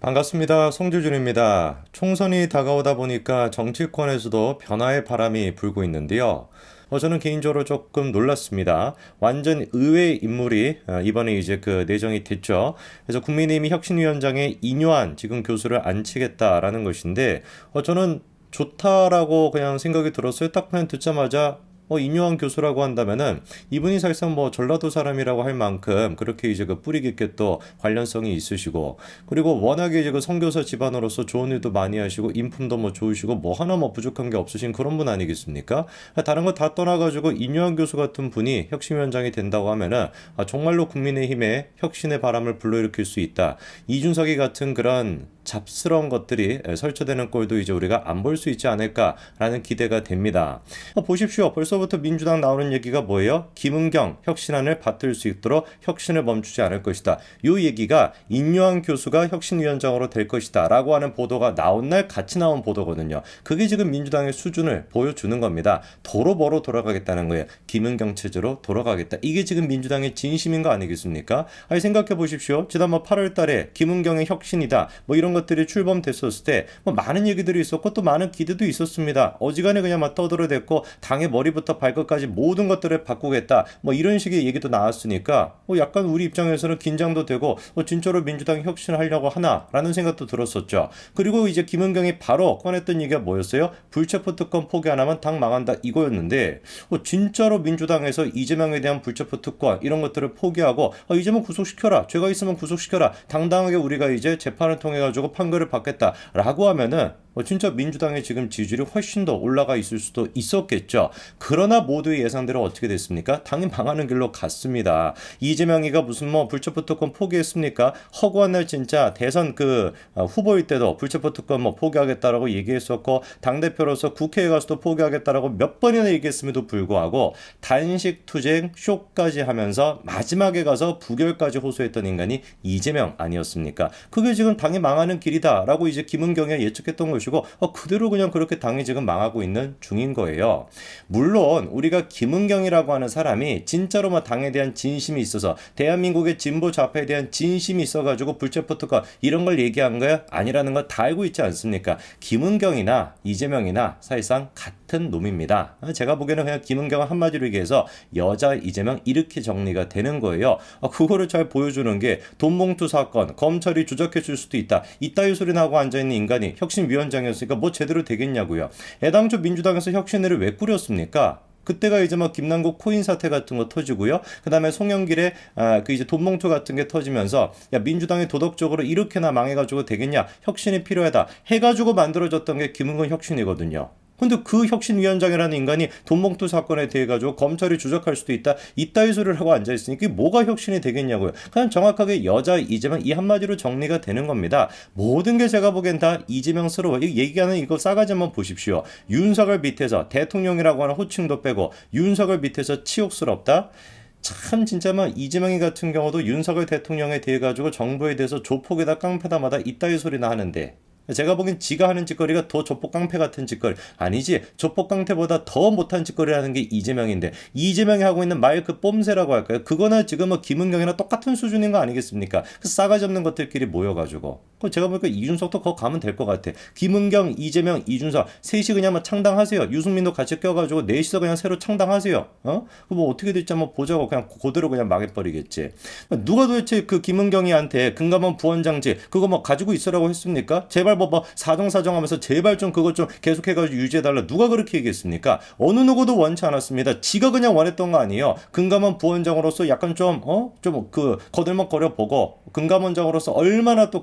반갑습니다. 송주준입니다. 총선이 다가오다 보니까 정치권에서도 변화의 바람이 불고 있는데요. 저는 개인적으로 조금 놀랐습니다. 완전 의외의 인물이 이번에 이제 내정이 됐죠. 그래서 국민의힘 혁신위원장에 인요한 지금 교수를 앉히겠다라는 것인데, 저는 좋다라고 그냥 생각이 들었어요. 딱 그냥 듣자마자 인요한 교수라고 한다면은 이분이 사실상 전라도 사람이라고 할 만큼 그렇게 이제 뿌리 깊게 또 관련성이 있으시고, 그리고 워낙에 이제 선교사 집안으로서 좋은 일도 많이 하시고 인품도 좋으시고 하나 부족한 게 없으신 그런 분 아니겠습니까? 다른 거 다 떠나가지고 인요한 교수 같은 분이 혁신위원장이 된다고 하면은 정말로 국민의힘의 혁신의 바람을 불러일으킬 수 있다. 이준석이 같은 그런 잡스러운 것들이 설치되는 꼴도 이제 우리가 안 볼 수 있지 않을까라는 기대가 됩니다. 보십시오. 벌써부터 민주당 나오는 얘기가 뭐예요? 김은경 혁신안을 받들 수 있도록 혁신을 멈추지 않을 것이다. 이 얘기가 인요한 교수가 혁신위원장으로 될 것이다 라고 하는 보도가 나온 날 같이 나온 보도거든요. 그게 지금 민주당의 수준을 보여주는 겁니다. 도로 돌아가겠다는 거예요. 김은경 체제로 돌아가겠다. 이게 지금 민주당의 진심인 거 아니겠습니까? 아니, 생각해 보십시오. 지난 8월 달에 김은경의 혁신이다. 이런 것들이 출범됐었을 때 많은 얘기들이 있었고 또 많은 기대도 있었습니다. 어지간해 그냥 떠들어댔고 당의 머리부터 발끝까지 모든 것들을 바꾸겠다. 이런 식의 얘기도 나왔으니까 약간 우리 입장에서는 긴장도 되고 진짜로 민주당이 혁신을 하려고 하나라는 생각도 들었었죠. 그리고 이제 김은경이 바로 꺼냈던 얘기가 뭐였어요? 불체포 특권 포기 안 하면 당 망한다 이거였는데 진짜로 민주당에서 이재명에 대한 불체포 특권 이런 것들을 포기하고 이재명 구속시켜라. 죄가 있으면 구속시켜라. 당당하게 우리가 이제 재판을 통해 가지고 판결을 받겠다라고 하면은 진짜 민주당의 지금 지지율이 훨씬 더 올라가 있을 수도 있었겠죠. 그러나 모두의 예상대로 어떻게 됐습니까? 당이 망하는 길로 갔습니다. 이재명이가 무슨 불체포 특권 포기했습니까? 허구한 날 진짜 대선 후보일 때도 불체포 특권 포기하겠다라고 얘기했었고, 당대표로서 국회에 가서도 포기하겠다라고 몇 번이나 얘기했음에도 불구하고 단식 투쟁 쇼까지 하면서 마지막에 가서 부결까지 호소했던 인간이 이재명 아니었습니까? 그게 지금 당이 망하는 길이다라고 이제 김은경이 예측했던 것이고, 그대로 그냥 그렇게 당이 지금 망하고 있는 중인 거예요. 물론 우리가 김은경이라고 하는 사람이 진짜로 당에 대한 진심이 있어서 대한민국의 진보 좌파에 대한 진심이 있어가지고 불체포 특권 이런 걸 얘기한 거야? 아니라는 거 다 알고 있지 않습니까? 김은경이나 이재명이나 사실상 같은 놈입니다. 제가 보기에는 그냥 김은경은 한마디로 얘기해서 여자 이재명 이렇게 정리가 되는 거예요. 그거를 잘 보여주는 게 돈봉투 사건 검찰이 조작해 줄 수도 있다. 이따위 소리 나고 앉아있는 인간이 혁신위원장이었으니까 제대로 되겠냐고요. 애당초 민주당에서 혁신회를 왜 꾸렸습니까? 그때가 이제 김남국 코인 사태 같은 거 터지고요. 그 다음에 송영길의 이제 돈봉투 같은 게 터지면서 야, 민주당이 도덕적으로 이렇게나 망해가지고 되겠냐? 혁신이 필요하다. 해가지고 만들어졌던 게 김은근 혁신이거든요. 근데 그 혁신위원장이라는 인간이 돈봉투 사건에 대해 가지고 검찰이 조작할 수도 있다. 이따위 소리를 하고 앉아있으니까 뭐가 혁신이 되겠냐고요. 그냥 정확하게 여자 이재명 이 한마디로 정리가 되는 겁니다. 모든 게 제가 보기엔 다 이재명스러워. 얘기하는 이거 싸가지 한번 보십시오. 윤석열 밑에서 대통령이라고 하는 호칭도 빼고 윤석열 밑에서 치욕스럽다. 참 진짜 이재명이 같은 경우도 윤석열 대통령에 대해 가지고 정부에 대해서 조폭에다 깡패다마다 이따위 소리나 하는데, 제가 보기엔 지가 하는 짓거리가 더 조폭 깡패 같은 짓거리 아니지, 조폭 깡패보다 더 못한 짓거리라는 게 이재명인데, 이재명이 하고 있는 말 뽐새라고 할까요? 그거나 지금 김은경이나 똑같은 수준인 거 아니겠습니까? 싸가지 없는 것들끼리 모여가지고 제가 보니까 이준석도 거기 가면 될 것 같아. 김은경, 이재명, 이준석 셋이 그냥 창당하세요. 유승민도 같이 껴가지고 넷이서 그냥 새로 창당하세요. 어떻게 될지 한번 보자고 그냥 그대로 그냥 망해버리겠지. 누가 도대체 김은경이한테 금감원 부원장직 그거 가지고 있으라고 했습니까? 제발 사정하면서 제발 좀 그것 좀 계속해가지고 유지해달라. 누가 그렇게 얘기했습니까? 어느 누구도 원치 않았습니다. 지가 그냥 원했던 거 아니에요. 금감원 부원장으로서 약간 거들먹거려 보고, 금감원장으로서 얼마나 또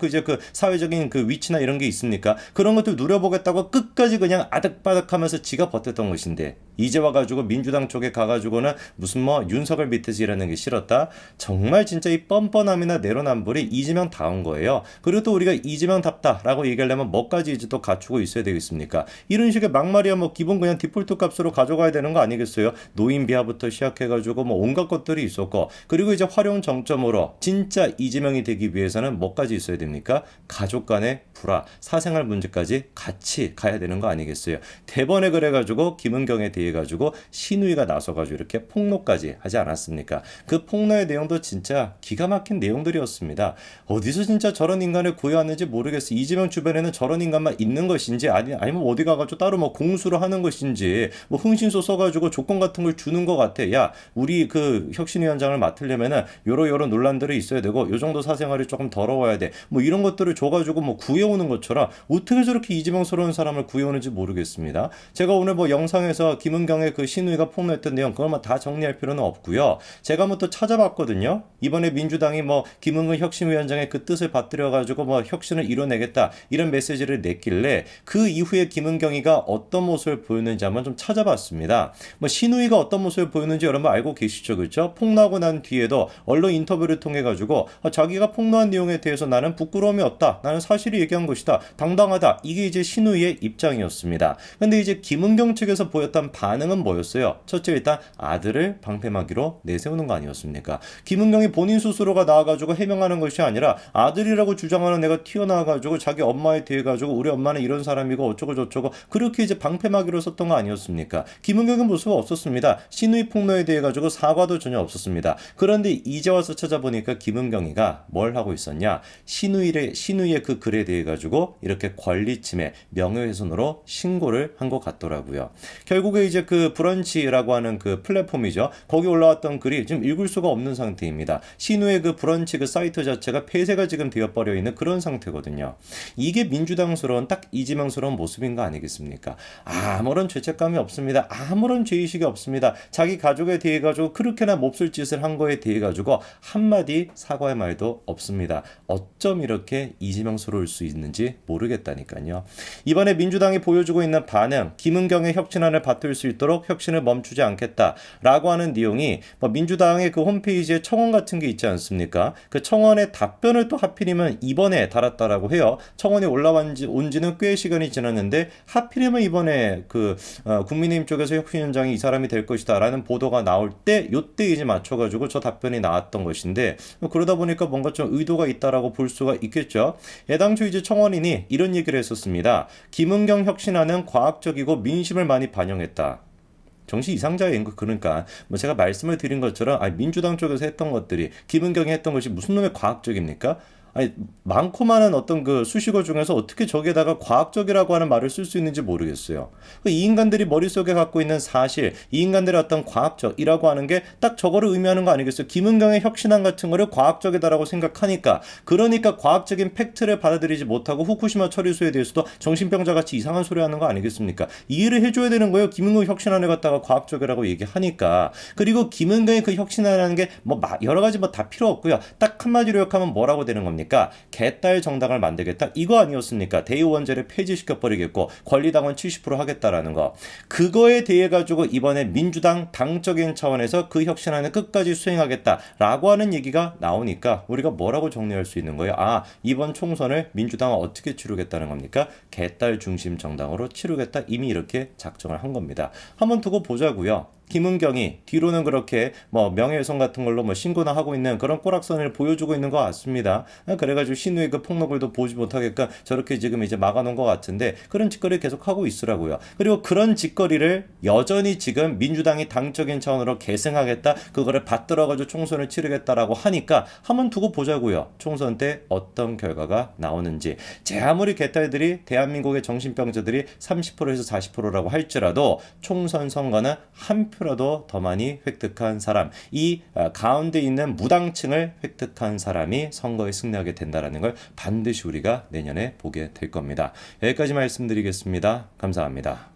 사회적인 위치나 이런 게 있습니까? 그런 것들 누려보겠다고 끝까지 그냥 아득바득하면서 지가 버텼던 것인데, 이제 와가지고 민주당 쪽에 가가지고는 무슨 윤석열 밑에서 일하는 게 싫었다. 정말 진짜 이 뻔뻔함이나 내로남불이 이재명 다운 거예요. 그리고 또 우리가 이재명답다라고 얘기하려면 뭐까지 이제 또 갖추고 있어야 되겠습니까? 이런 식의 막말이야 기본 그냥 디폴트 값으로 가져가야 되는 거 아니겠어요? 노인 비하부터 시작해가지고 온갖 것들이 있었고, 그리고 이제 활용 정점으로 진짜 이재명이 되기 위해서는 뭐까지 있어야 됩니까? 가족 간의 불화, 사생활 문제까지 같이 가야 되는 거 아니겠어요? 대번에 그래가지고 김은경에 대해 가지고 신우이가 나서가지고 이렇게 폭로까지 하지 않았습니까? 그 폭로의 내용도 진짜 기가 막힌 내용들이었습니다. 어디서 진짜 저런 인간을 구해왔는지 모르겠어. 이재명 주변에는 저런 인간만 있는 것인지 아니면 어디 가가지고 따로 뭐 공수를 하는 것인지 뭐 흥신소 써가지고 조건 같은 걸 주는 것 같아. 야, 우리 그 혁신위원장을 맡으려면은 요런 논란들이 있어야 되고 요 정도 사생활이 조금 더러워야 돼. 뭐 이런 것들을 줘가지고 뭐 구해오는 것처럼 어떻게 저렇게 이재명스러운 사람을 구해오는지 모르겠습니다. 제가 오늘 뭐 영상에서 김은경의 그 신우이가 폭로했던 내용 그것만 다 정리할 필요는 없고요. 제가 뭐 또 찾아봤거든요. 이번에 민주당이 뭐 김은경 혁신위원장의 그 뜻을 받들여가지고 뭐 혁신을 이뤄내겠다 이런 메시지를 냈길래 그 이후에 김은경이가 어떤 모습을 보였는지 한번 좀 찾아봤습니다. 뭐 신우이가 어떤 모습을 보였는지 여러분 알고 계시죠, 그렇죠? 폭로하고 난 뒤에도 언론 인터뷰를 통해 가지고 자기가 폭로한 내용에 대해서 나는 부끄러움이 없다, 나는 사실을 얘기한 것이다, 당당하다, 이게 이제 신우이의 입장이었습니다. 근데 이제 김은경 측에서 보였던 반응은 뭐였어요? 첫째, 일단 아들을 방패막이로 내세우는 거 아니었습니까? 김은경이 본인 스스로가 나와가지고 해명하는 것이 아니라 아들이라고 주장하는 애가 튀어나와가지고 자기 엄마에 대해 가지고 우리 엄마는 이런 사람이고 어쩌고 저쩌고 그렇게 이제 방패막이로 썼던 거 아니었습니까? 김은경의 모습은 없었습니다. 신우이 폭로에 대해 가지고 사과도 전혀 없었습니다. 그런데 이제 와서 찾아보니까 김은경이가 뭘 하고 있었냐? 신우이의 그 글에 대해 가지고 이렇게 권리침해, 명예훼손으로 신고를 한 것 같더라고요. 결국에 이제 그 브런치라고 하는 그 플랫폼이죠. 거기 올라왔던 글이 지금 읽을 수가 없는 상태입니다. 신우의 그 브런치 그 사이트 자체가 폐쇄가 지금 되어버려 있는 그런 상태거든요. 이게 민주당스러운 딱 이재명스러운 모습인 거 아니겠습니까? 아무런 죄책감이 없습니다. 아무런 죄의식이 없습니다. 자기 가족에 대해 가지고 그렇게나 몹쓸 짓을 한 거에 대해 가지고 한마디 사과의 말도 없습니다. 어쩜 이렇게 이재명스러울 수 있는지 모르겠다니까요. 이번에 민주당이 보여주고 있는 반응, 김은경의 혁신안을 받들 수 있도록 혁신을 멈추지 않겠다라고 하는 내용이 뭐 민주당의 그 홈페이지에 청원 같은 게 있지 않습니까? 그 청원의 답변을 또 하필이면 이번에 달았다라고 해요. 청원이 올라온 지는 꽤 시간이 지났는데 하필이면 이번에 그 국민의힘 쪽에서 혁신위원장이 이 사람이 될 것이다라는 보도가 나올 때 요때 이제 맞춰가지고 저 답변이 나왔던 것인데 그러다 보니까 뭔가 좀 의도가 있다라고 볼 수가 있겠죠. 애당초 이제 청원인이 이런 얘기를 했었습니다. 김은경 혁신안은 과학적이고 민심을 많이 반영했다. 정신 이상자인 거. 그러니까 뭐 제가 말씀을 드린 것처럼 민주당 쪽에서 했던 것들이 김은경이 했던 것이 무슨 놈의 과학적입니까? 아니, 많고 많은 어떤 그 수식어 중에서 어떻게 저기에다가 과학적이라고 하는 말을 쓸 수 있는지 모르겠어요. 이 인간들이 머릿속에 갖고 있는 사실, 이 인간들의 어떤 과학적이라고 하는 게 딱 저거를 의미하는 거 아니겠어요? 김은경의 혁신안 같은 거를 과학적이다라고 생각하니까, 그러니까 과학적인 팩트를 받아들이지 못하고 후쿠시마 처리수에 대해서도 정신병자같이 이상한 소리 하는 거 아니겠습니까? 이해를 해줘야 되는 거예요. 김은경 혁신안을 갖다가 과학적이라고 얘기하니까. 그리고 김은경의 그 혁신안이라는 게 뭐 여러 가지 뭐 다 필요 없고요. 딱 한마디로 욕하면 뭐라고 되는 겁니까? 개딸 정당을 만들겠다 이거 아니었습니까? 대의원제를 폐지시켜버리겠고 권리당원 70% 하겠다라는 거. 그거에 대해 가지고 이번에 민주당 당적인 차원에서 그 혁신안을 끝까지 수행하겠다라고 하는 얘기가 나오니까 우리가 뭐라고 정리할 수 있는 거예요? 이번 총선을 민주당은 어떻게 치르겠다는 겁니까? 개딸 중심 정당으로 치르겠다, 이미 이렇게 작정을 한 겁니다. 한번 두고 보자고요. 김은경이 뒤로는 그렇게 뭐 명예훼손 같은 걸로 뭐 신고나 하고 있는 그런 꼬락선을 보여주고 있는 것 같습니다. 그래가지고 신우의 그 폭로글도 보지 못하게끔 저렇게 지금 이제 막아놓은 것 같은데 그런 짓거리를 계속 하고 있으라고요. 그리고 그런 짓거리를 여전히 지금 민주당이 당적인 차원으로 계승하겠다, 그거를 받들어가지고 총선을 치르겠다라고 하니까 한번 두고 보자고요. 총선 때 어떤 결과가 나오는지. 제 아무리 개딸들이 대한민국의 정신병자들이 30%에서 40%라고 할지라도 총선 선거는 한 표라도 더 많이 획득한 사람, 이 가운데 있는 무당층을 획득한 사람이 선거에 승리하게 된다는 걸 반드시 우리가 내년에 보게 될 겁니다. 여기까지 말씀드리겠습니다. 감사합니다.